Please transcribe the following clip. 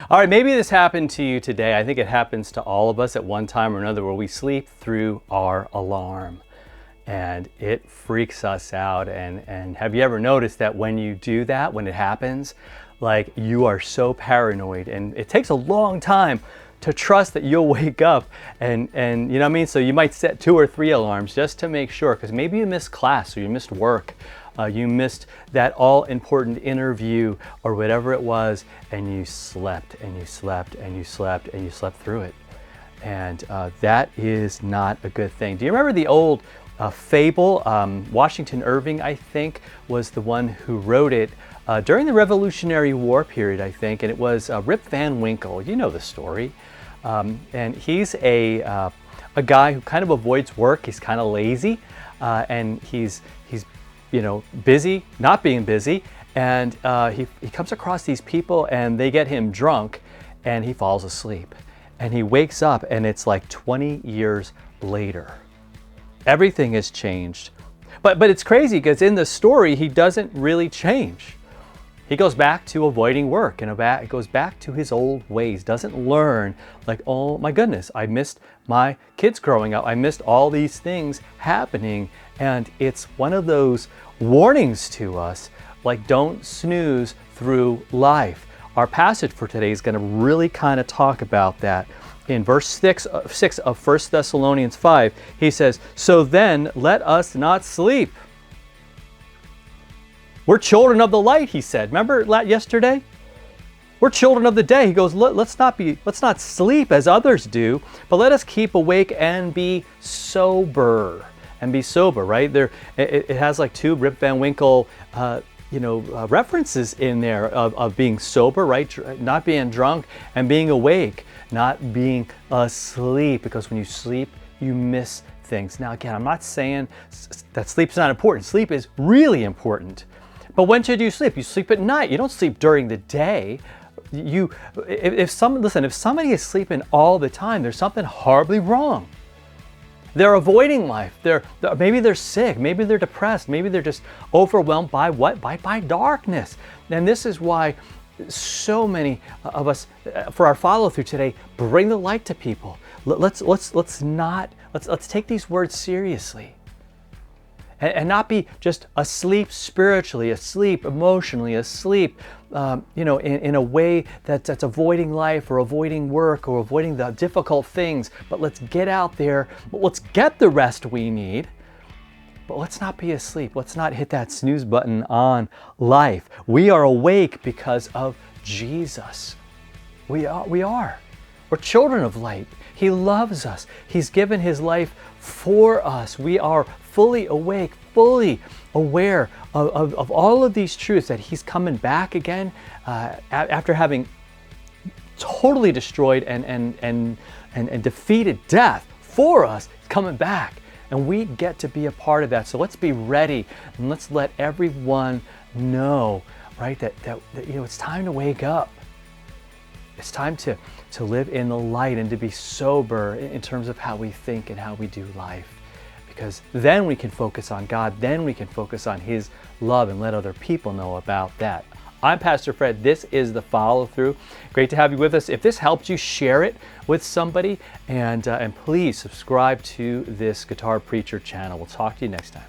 All right, maybe this happened to you today. I think it happens to all of us at one time or another where we sleep through our alarm and it freaks us out. And have you ever noticed that when you do that, when it happens, like you are so paranoid and it takes a long time to trust that you'll wake up and you know what I mean? So you might set 2 or 3 alarms just to make sure, because maybe you missed class or you missed work. You missed that all-important interview or whatever it was, and you slept and you slept and you slept and you slept through it. And that is not a good thing. Do you remember the old fable? Washington Irving, I think, was the one who wrote it during the Revolutionary War period, I think, and it was Rip Van Winkle. You know the story. And he's a guy who kind of avoids work. He's kind of lazy, and he's busy, not being busy, and he comes across these people and they get him drunk and he falls asleep. And he wakes up and it's like 20 years later. Everything has changed. But it's crazy because in the story, he doesn't really change. He goes back to avoiding work and goes back to his old ways, doesn't learn, like, oh my goodness, I missed my kids growing up. I missed all these things happening. And it's one of those warnings to us, like, don't snooze through life. Our passage for today is going to really kind of talk about that. In verse 6 of 1 Thessalonians 5, he says, "So then let us not sleep." We're children of the light, he said. Remember yesterday? We're children of the day. He goes, let's not sleep as others do, but let us keep awake and be sober. And be sober, right? It has like 2 Rip Van Winkle, references in there of being sober, right? Not being drunk, and being awake, not being asleep. Because when you sleep, you miss things. Now, again, I'm not saying that sleep's not important. Sleep is really important. But when should you sleep? You sleep at night. You don't sleep during the day. If somebody is sleeping all the time, there's something horribly wrong. They're avoiding life. Maybe they're sick. Maybe they're depressed. Maybe they're just overwhelmed by what? By darkness. And this is why so many of us, for our follow through today, bring the light to people. Let's take these words seriously. And not be just asleep spiritually, asleep emotionally, asleep, in a way that's avoiding life or avoiding work or avoiding the difficult things. But let's get out there. Let's get the rest we need. But let's not be asleep. Let's not hit that snooze button on life. We are awake because of Jesus. We are. We're children of light. He loves us. He's given his life for us. We are fully awake, fully aware of all of these truths, that he's coming back again after having totally destroyed and defeated death for us. He's coming back, and we get to be a part of that. So let's be ready, and let's let everyone know, right, that it's time to wake up. It's time to live in the light and to be sober in terms of how we think and how we do life. Because then we can focus on God, then we can focus on his love and let other people know about that. I'm Pastor Fred. This is The Follow Through. Great to have you with us. If this helped you, share it with somebody, and please subscribe to this Guitar Preacher channel. We'll talk to you next time.